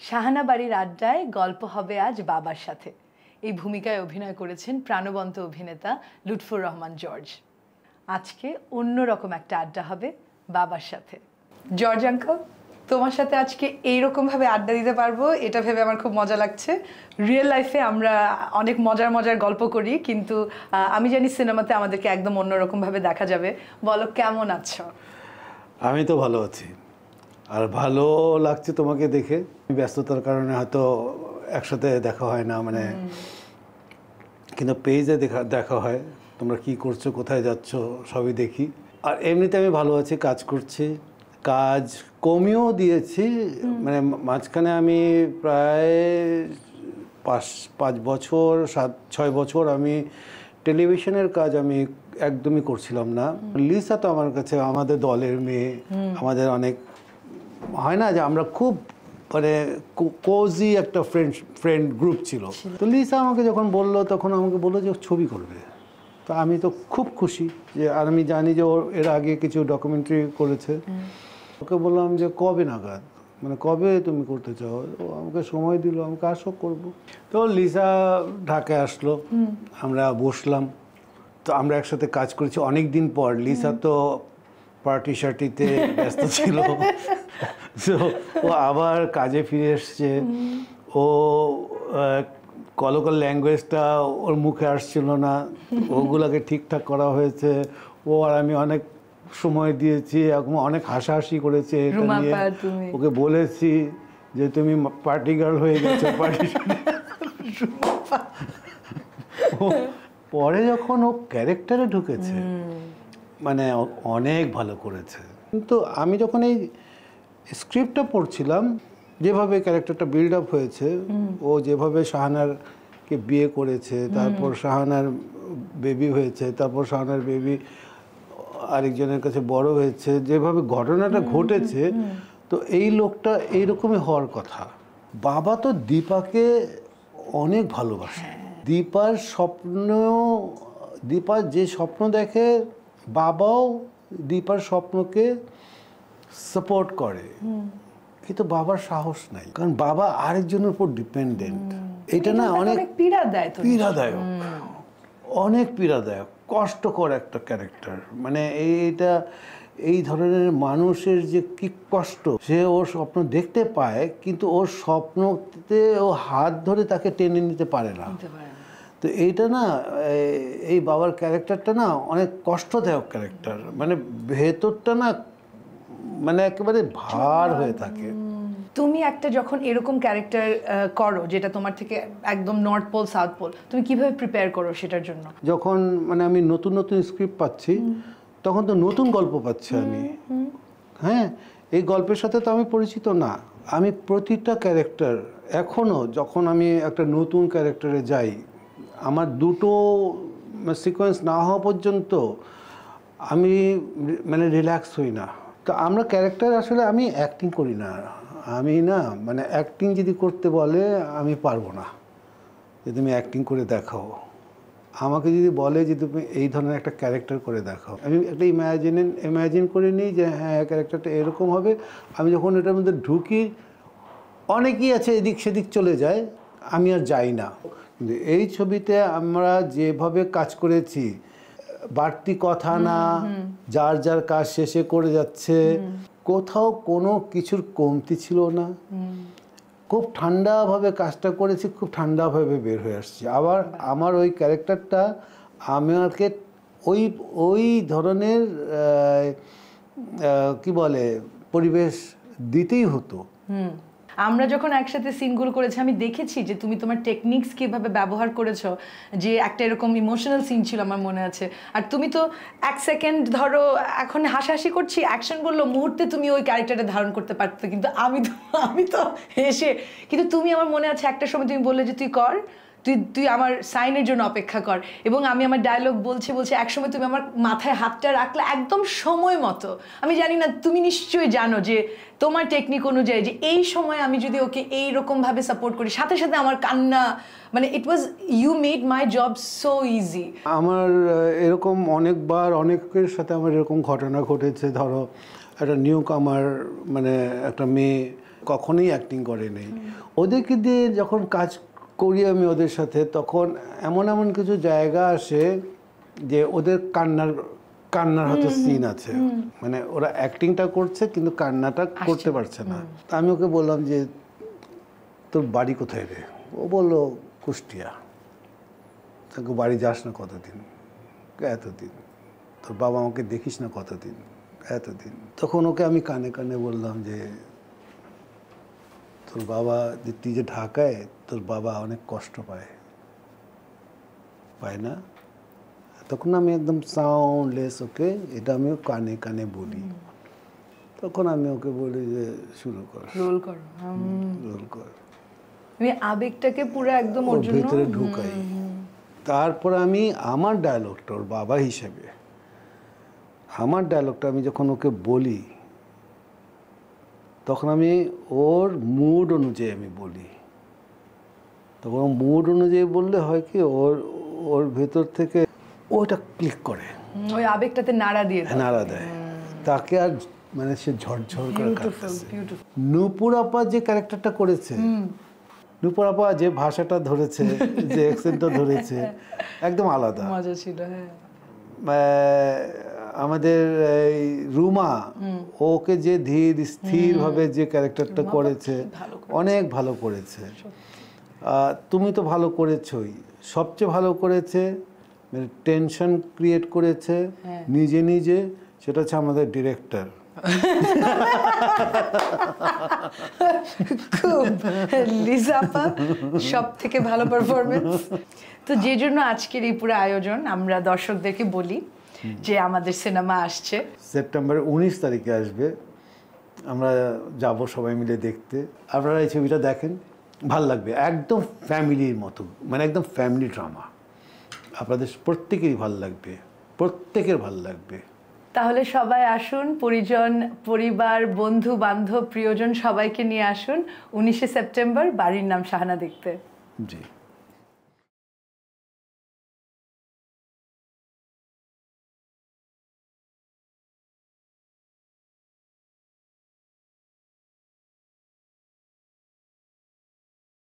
শাহানা বাড়ির আড্ডায় গল্প হবে আজ বাবার সাথে। এই ভূমিকায় অভিনয় করেছেন প্রাণবন্ত অভিনেতা লুৎফর রহমান জর্জ। আজকে অন্যরকম একটা আড্ডা হবে বাবার সাথে। জর্জ আঙ্কেল, তোমার সাথে আজকে এইরকমভাবে আড্ডা দিতে পারবো এটা ভেবে আমার খুব মজা লাগছে। রিয়েল লাইফে আমরা অনেক মজার মজার গল্প করি, কিন্তু আমি জানি সিনেমাতে আমাদেরকে একদম অন্যরকমভাবে দেখা যাবে। বলো, কেমন আছো? আমি তো ভালো আছি, আর ভালো লাগছে তোমাকে দেখে। ব্যস্ততার কারণে হয়তো একসাথে দেখা হয় না, মানে কিন্তু পেজে দেখা হয়। তোমরা কি করছো, কোথায় যাচ্ছ, সবই দেখি। আর এমনিতে আমি ভালো আছি, কাজ করছি, কাজ কমিয়েও দিয়েছি। মানে মাঝখানে আমি প্রায় 5-6 বছর আমি টেলিভিশনের কাজ আমি একদমই করছিলাম না। লিসা তো আমার কাছে আমাদের দলের মেয়ে, আমাদের অনেক হয় না যে আমরা খুব মানে কোজি একটা ফ্রেন্ড গ্রুপ ছিল। তো লিসা আমাকে যখন বললো, তখন আমাকে বললো যে ছবি করবে। তো আমি তো খুব খুশি যে, আর আমি জানি যে ওর এর আগে কিছু ডকুমেন্টারি করেছে। ওকে বললাম যে কবে নাগাদ, মানে কবে তুমি করতে চাও? ও আমাকে সময় দিল, আমাকে আসো করবো। তো লিসা ঢাকায় আসলো, আমরা বসলাম, তো আমরা একসাথে কাজ করেছি অনেক দিন পর। লিসা তো পার্টি শার্টিতে ব্যস্ত ছিল, তো ও আবার কাজে ফিরে এসছে। ও কলোকাল ল্যাঙ্গুয়েজটা ওর মুখে আসছিল না, ওগুলোকে ঠিকঠাক করা হয়েছে। ও আর আমি অনেক সময় দিয়েছি, এখন অনেক হাসাহাসি করেছে এটা নিয়ে। ওকে বলেছি যে তুমি পার্টি গার্ল হয়ে গেছো, পার্টি। পরে যখন ও ক্যারেক্টারে ঢুকেছে, মানে অনেক ভালো করেছে। কিন্তু আমি যখন এই স্ক্রিপ্টটা পড়ছিলাম, যেভাবে ক্যারেক্টারটা বিল্ড আপ হয়েছে, ও যেভাবে শাহানারকে বিয়ে করেছে, তারপর শাহানার বেবি হয়েছে, তারপর শাহানার বেবি আরেকজনের কাছে বড় হয়েছে, যেভাবে ঘটনাটা ঘটেছে, তো এই লোকটা এইরকমই হওয়ার কথা। বাবা তো দীপাকে অনেক ভালোবাসে। দীপার যে স্বপ্ন দেখে, বাবাও দীপার স্বপ্নকে সাপোর্ট করে। কিন্তু বাবার সাহস নাই, কারণ বাবা আরেকজনের উপর ডিপেন্ডেন্ট। এটা না অনেক পীড়াদায়ক, অনেক পীড়াদায়ক, কষ্টকর একটা ক্যারেক্টার। মানে এই ধরনের মানুষের যে কি কষ্ট, সে ওর স্বপ্ন দেখতে পায়, কিন্তু ওর স্বপ্নতে ও হাত ধরে তাকে টেনে নিতে পারে না। তো এইটা না, এই বাবার ক্যারেক্টারটা না অনেক কষ্টদায়ক ক্যারেক্টার। মানে ভেতরটা না মানে একেবারে ভার হয়ে থাকে। তুমি একটা যখন এরকম ক্যারেক্টার করো, যেটা তোমার থেকে একদম নর্থ পোল সাউথ পোল, তুমি কিভাবে প্রিপেয়ার করো সেটার জন্য? যখন মানে আমি নতুন নতুন স্ক্রিপ্ট পাচ্ছি, তখন তো নতুন গল্প পাচ্ছি আমি। হ্যাঁ, এই গল্পের সাথে তো আমি পরিচিত না। আমি প্রতিটা ক্যারেক্টার এখনও যখন আমি একটা নতুন ক্যারেক্টারে যাই, আমার দুটো সিকোয়েন্স না হওয়া পর্যন্ত আমি মানে রিল্যাক্স হই না। তো আমরা ক্যারেক্টার আসলে আমি অ্যাক্টিং করি না। আমি না মানে অ্যাক্টিং যদি করতে বলে আমি পারবো না, যে তুমি অ্যাক্টিং করে দেখাও। আমাকে যদি বলে যে তুমি এই ধরনের একটা ক্যারেক্টার করে দেখাও, আমি একটা ইমাজিন করে নিই যে হ্যাঁ ক্যারেক্টারটা এরকম হবে। আমি যখন এটার মধ্যে ঢুকি, অনেকেই আছে এদিক সেদিক চলে যায়, আমি আর যাই না। কিন্তু এই ছবিতে আমরা যেভাবে কাজ করেছি, বাড়তি কথা না, যার যার কাজ শেষে করে যাচ্ছে, কোথাও কোনো কিছুর কমতি ছিল না। খুব ঠান্ডাভাবে কাজটা করেছি, খুব ঠান্ডাভাবে বের হয়ে আসছি। আবার আমার ওই ক্যারেক্টারটা আমাকে ওই ধরনের কি বলে পরিবেশ দিতেই হতো। আমরা যখন একসাথে সিনগুলো করেছি, আমি দেখেছি যে তুমি তোমার টেকনিক্স কিভাবে ব্যবহার করেছো। যে একটা এরকম ইমোশনাল সিন ছিল আমার মনে আছে, আর তুমি তো 1 সেকেন্ড ধরো এখন হাসাহাসি করছি, অ্যাকশন বললো, মুহূর্তে তুমি ওই ক্যারেক্টারটা ধারণ করতে পারতে। কিন্তু আমি তো হেসে, কিন্তু তুমি আমার মনে আছে একটা সময় তুমি বললে যে তুই আমার সাইনের জন্য অপেক্ষা কর, এবং আমি আমার ডায়লগ বলছি একসময় তুমি আমার মাথায় হাতটা রাখলে একদম সময় মতো। আমি জানি না, তুমি নিশ্চয়ই জানো যে তোমার টেকনিক অনুযায়ী যে এই সময় আমি যদি ওকে এইরকমভাবে সাপোর্ট করি, সাথে সাথে আমার কান্না, মানে you made my job so easy. আমার এরকম অনেকবার অনেকের সাথে আমার এরকম ঘটনা ঘটেছে। ধরো একটা নিউ কামার, মানে একটা মেয়ে কখনোই অ্যাক্টিং করে নেই। ওদেরকে দিয়ে যখন কাজ করি আমি ওদের সাথে, তখন এমন এমন কিছু জায়গা আসে যে ওদের কান্নার হয়তো সিন আছে, মানে ওরা অ্যাক্টিংটা করছে কিন্তু কান্নাটা করতে পারছে না। তা আমি ওকে বললাম যে তোর বাড়ি কোথায় রে? ও বললো কুষ্টিয়া। তাকে বাড়ি যাস না কতদিন? এতদিন। তোর বাবা আমাকে দেখিস না কতদিন? এতদিন। তখন ওকে আমি কানে কানে বললাম যে তোর বাবা যে তুই যে ঢাকায়, তোর বাবা অনেক কষ্ট পায় না? তখন আমি একদম সাউন্ডলেস ওকে এটা আমি কানে কানে বলি। তখন আমি ওকে বলি যে শুরু কর, রোল কর। আমি আবেগটাকে পুরো একদম ওর জন্য ভিতরে ঢুকাই। তারপর আমি আমার ডায়লগটা, ওর বাবা হিসেবে আমার ডায়লগটা আমি যখন ওকে বলি, তখন আমি ওর মুড অনুযায়ী আমি বলি। তখন মুড অনুযায়ী বললে হয় কি, ওর ভেতর থেকে ওটা ক্লিক করে, ওই আবেগটাতে নাড়া দেয়। তাকে আর মানে সে ঝরঝর করে কাটতেছে। নূপুর আপা যে ক্যারেক্টারটা করেছে, নূপুর আপা যে ভাষাটা ধরেছে, যে অ্যাকসেন্টটা ধরেছে, একদম আলাদা, মজা ছিল। আমাদের এই রুমা, ওকে যে ধীর স্থির ভাবে যে ক্যারেক্টারটা করেছে, অনেক ভালো করেছে। তুমি তো ভালো করেছই, সবচেয়ে ভালো করেছে, মানে টেনশন ক্রিয়েট করেছে নিজে, সেটা হচ্ছে আমাদের ডিরেক্টর। খুব লিজা আপা সব থেকে ভালো পারফরমেন্স। তো যে জন্য আজকের এই পুরো আয়োজন, আমরা দর্শকদেরকে বলি যে আমাদের সিনেমা আসছে সেপ্টেম্বরের 19 তারিখে আসবে। আমরা যাব সবাই মিলে দেখতে। আপনারা এই ছবিটা দেখেন, ভাল লাগবে। একদম ফ্যামিলির মতো, মানে একদম ফ্যামিলি ড্রামা। আপনাদের প্রত্যেকেরই ভাল লাগবে, প্রত্যেকের ভাল লাগবে। তাহলে সবাই আসুন, পরিজন, পরিবার, বন্ধু বান্ধব, প্রিয়জন সবাইকে নিয়ে আসুন 19শে সেপ্টেম্বর বাড়ির নাম শাহানা দেখতে। জি।